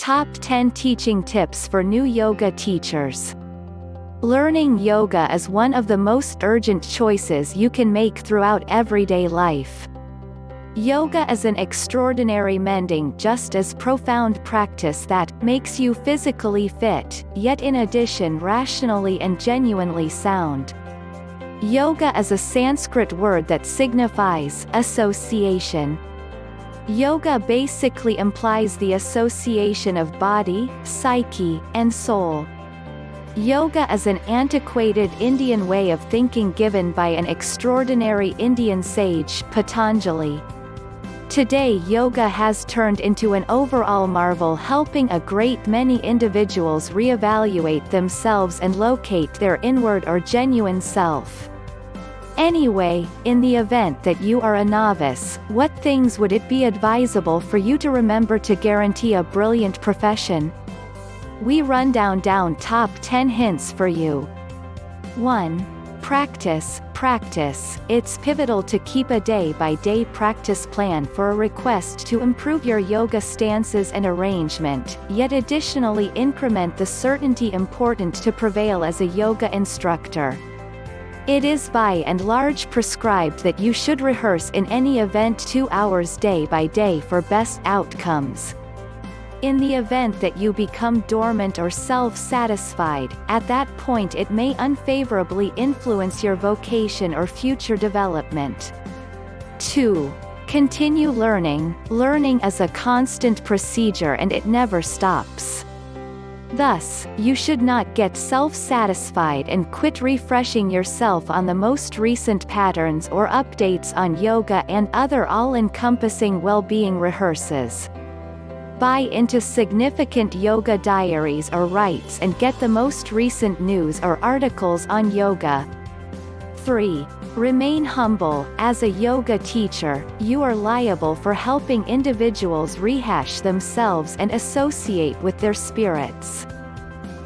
Top 10 Teaching Tips for New Yoga Teachers. Learning yoga is one of the most urgent choices you can make throughout everyday life. Yoga is an extraordinary mending just as profound practice that makes you physically fit, yet in addition rationally and genuinely sound. Yoga is a Sanskrit word that signifies association. Yoga basically implies the association of body, psyche, and soul. Yoga is an antiquated Indian way of thinking given by an extraordinary Indian sage, Patanjali. Today yoga has turned into an overall marvel, helping a great many individuals reevaluate themselves and locate their inward or genuine self. Anyway, in the event that you are a novice, what things would it be advisable for you to remember to guarantee a brilliant profession? We run down top 10 hints for you. 1. Practice. It's pivotal to keep a day-by-day practice plan for a request to improve your yoga stances and arrangement, yet additionally increment the certainty important to prevail as a yoga instructor. It is by and large prescribed that you should rehearse in any event 2 hours day by day for best outcomes. In the event that you become dormant or self-satisfied, at that point it may unfavorably influence your vocation or future development. 2. Continue learning. Learning is a constant procedure and it never stops. Thus, you should not get self-satisfied and quit refreshing yourself on the most recent patterns or updates on yoga and other all-encompassing well-being rehearses. Buy into significant yoga diaries or rites and get the most recent news or articles on yoga. 3. Remain humble. As a yoga teacher, you are liable for helping individuals rehash themselves and associate with their spirits.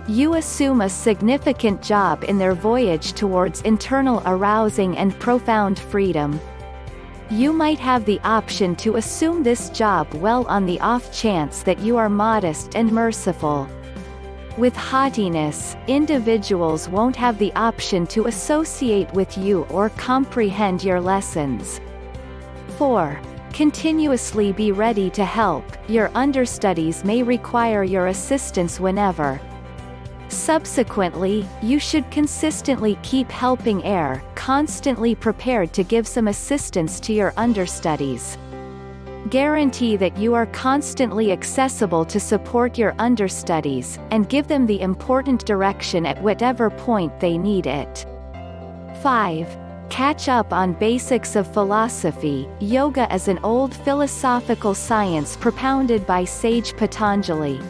You assume a significant job in their voyage towards internal arousing and profound freedom. You might have the option to assume this job well on the off chance that you are modest and merciful. With haughtiness, individuals won't have the option to associate with you or comprehend your lessons. 4. Continuously be ready to help. Your understudies may require your assistance whenever. Subsequently, you should consistently keep helping constantly prepared to give some assistance to your understudies. Guarantee that you are constantly accessible to support your understudies, and give them the important direction at whatever point they need it. 5. Catch up on basics of philosophy. Yoga is an old philosophical science propounded by sage Patanjali.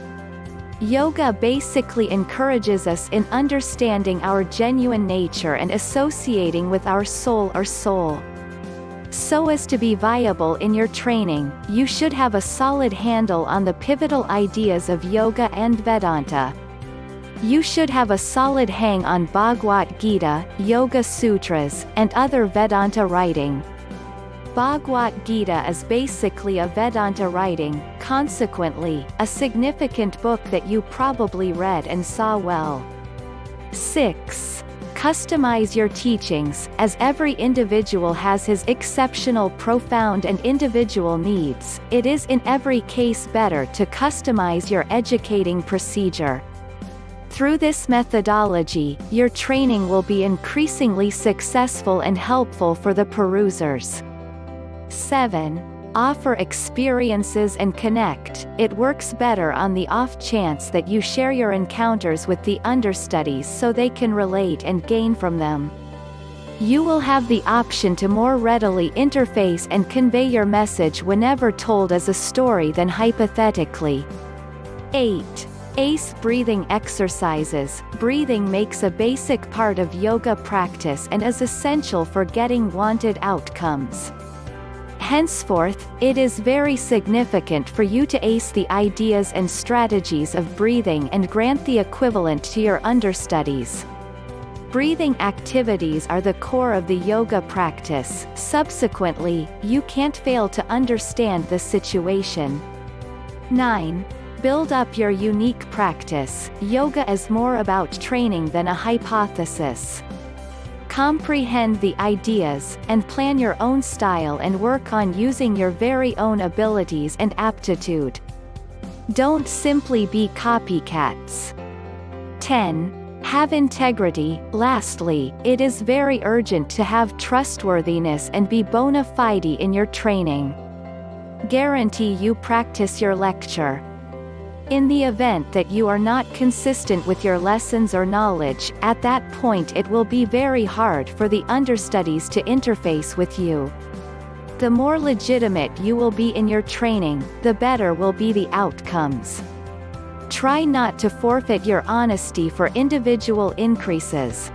Yoga basically encourages us in understanding our genuine nature and associating with our soul or soul. So as to be viable in your training, you should have a solid handle on the pivotal ideas of yoga and Vedanta. You should have a solid hang on Bhagavad Gita, Yoga Sutras, and other Vedanta writing. Bhagavad Gita is basically a Vedanta writing, consequently, a significant book that you probably read and saw well. 6. Customize your teachings. As every individual has his exceptional, profound and individual needs, it is in every case better to customize your educating procedure. Through this methodology, your training will be increasingly successful and helpful for the perusers. 7. Offer experiences and connect. It works better on the off chance that you share your encounters with the understudies so they can relate and gain from them. You will have the option to more readily interface and convey your message whenever told as a story than hypothetically. 8. ACE breathing exercises. Breathing makes a basic part of yoga practice and is essential for getting wanted outcomes. Henceforth, it is very significant for you to ace the ideas and strategies of breathing and grant the equivalent to your understudies. Breathing activities are the core of the yoga practice, subsequently, you can't fail to understand the situation. 9. Build up your unique practice. Yoga is more about training than a hypothesis. Comprehend the ideas, and plan your own style and work on using your very own abilities and aptitude. Don't simply be copycats. 10. Have integrity. Lastly, it is very urgent to have trustworthiness and be bona fide in your training. Guarantee you practice your lecture. In the event that you are not consistent with your lessons or knowledge, at that point it will be very hard for the understudies to interface with you. The more legitimate you will be in your training, the better will be the outcomes. Try not to forfeit your honesty for individual increases.